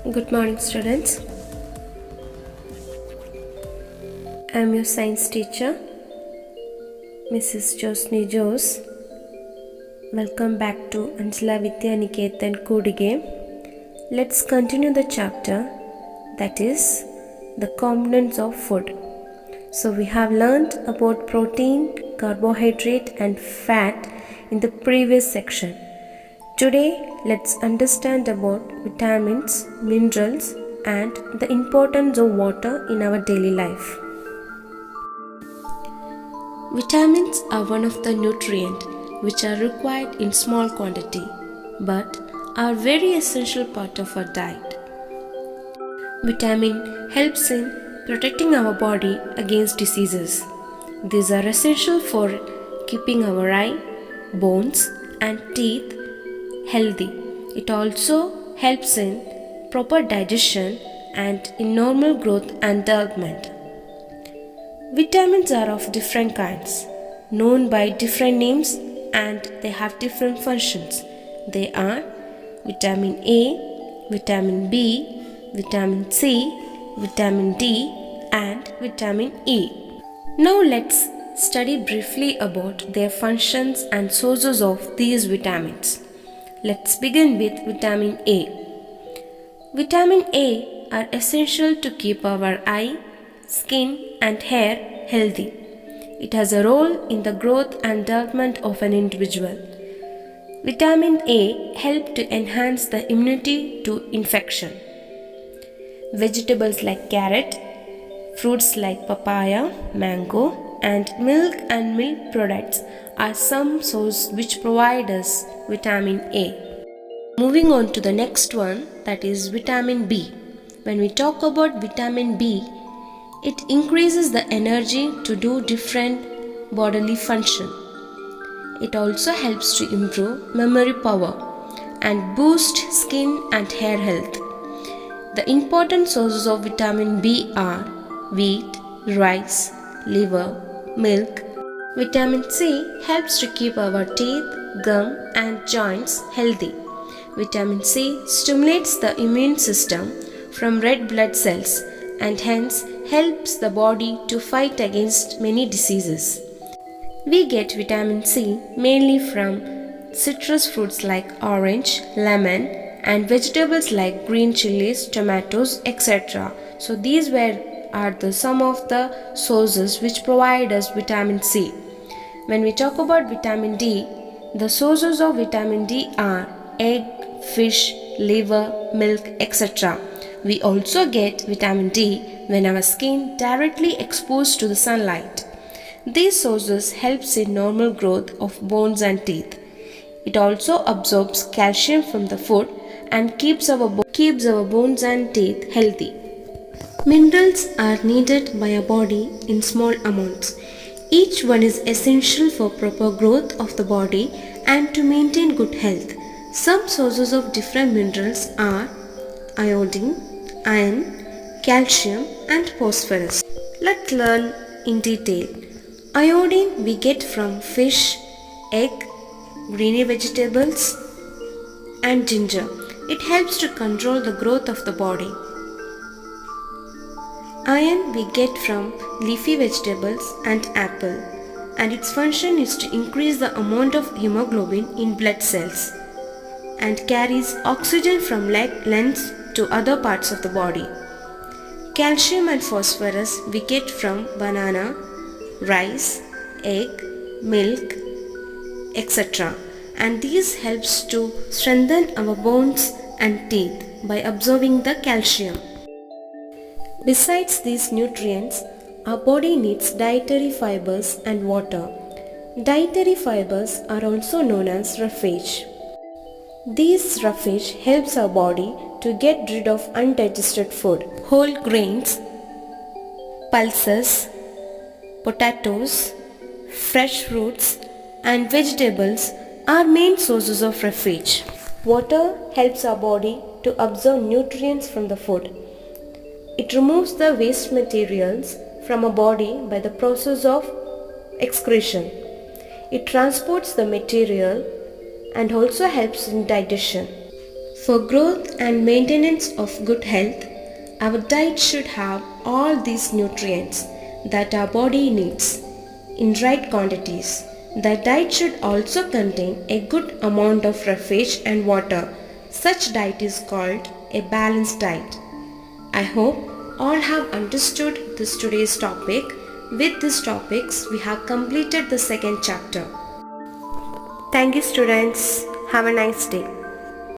Good morning, students. I am your science teacher, Mrs. Josni Jose. Welcome back to Anjala Vidya Niketan Kudige. Let's continue the chapter, that is the components of food. So we have learned about protein, carbohydrate and fat in the previous section. Today, let's understand about vitamins, minerals and the importance of water in our daily life. Vitamins are one of the nutrients which are required in small quantity but are very essential part of our diet. Vitamin helps in protecting our body against diseases. These are essential for keeping our eye, bones and teeth healthy. It also helps in proper digestion and in normal growth and development. Vitamins are of different kinds, known by different names and they have different functions. They are vitamin A, vitamin B, vitamin C, vitamin D and vitamin E. Now let's study briefly about their functions and sources of these vitamins. Let's begin with vitamin A. Vitamin A are essential to keep our eye, skin and hair healthy. It has a role in the growth and development of an individual. Vitamin A help to enhance the immunity to infection. Vegetables like carrot, fruits like papaya, mango and milk products are some sources which provide us vitamin A. Moving on to the next one, that is vitamin B. When we talk about vitamin B, it increases the energy to do different bodily function. It also helps to improve memory power and boost skin and hair health. The important sources of vitamin B are wheat, rice, liver, milk. Vitamin C helps to keep our teeth, gum and joints healthy. Vitamin C stimulates the immune system from red blood cells and hence helps the body to fight against many diseases. We get vitamin C mainly from citrus fruits like orange, lemon and vegetables like green chilies, tomatoes, etc. So these are some of the sources which provide us vitamin C. When we talk about vitamin D, the sources of vitamin D are egg, fish, liver, milk, etc. We also get vitamin D when our skin directly exposed to the sunlight. These sources helps in normal growth of bones and teeth. It also absorbs calcium from the food and keeps our bones and teeth healthy. Minerals are needed by our body in small amounts. Each one is essential for proper growth of the body and to maintain good health. Some sources of different minerals are iodine, iron, calcium and phosphorus. Let's learn in detail. Iodine we get from fish, egg, greeny vegetables and ginger. It helps to control the growth of the body. Iron we get from leafy vegetables and apple, and its function is to increase the amount of hemoglobin in blood cells and carries oxygen from lungs to other parts of the body. Calcium and phosphorus we get from banana, rice, egg, milk, etc. And these helps to strengthen our bones and teeth by absorbing the calcium. Besides these nutrients, our body needs dietary fibers and water. Dietary fibers are also known as roughage. These roughage helps our body to get rid of undigested food. Whole grains, pulses, potatoes, fresh fruits and vegetables are main sources of roughage. Water helps our body to absorb nutrients from the food. It removes the waste materials from our body by the process of excretion. It transports the material and also helps in digestion. For growth and maintenance of good health, our diet should have all these nutrients that our body needs in right quantities. The diet should also contain a good amount of roughage and water. Such diet is called a balanced diet. I hope all have understood this today's topic. With these topics, we have completed the second chapter. Thank you, students. Have a nice day.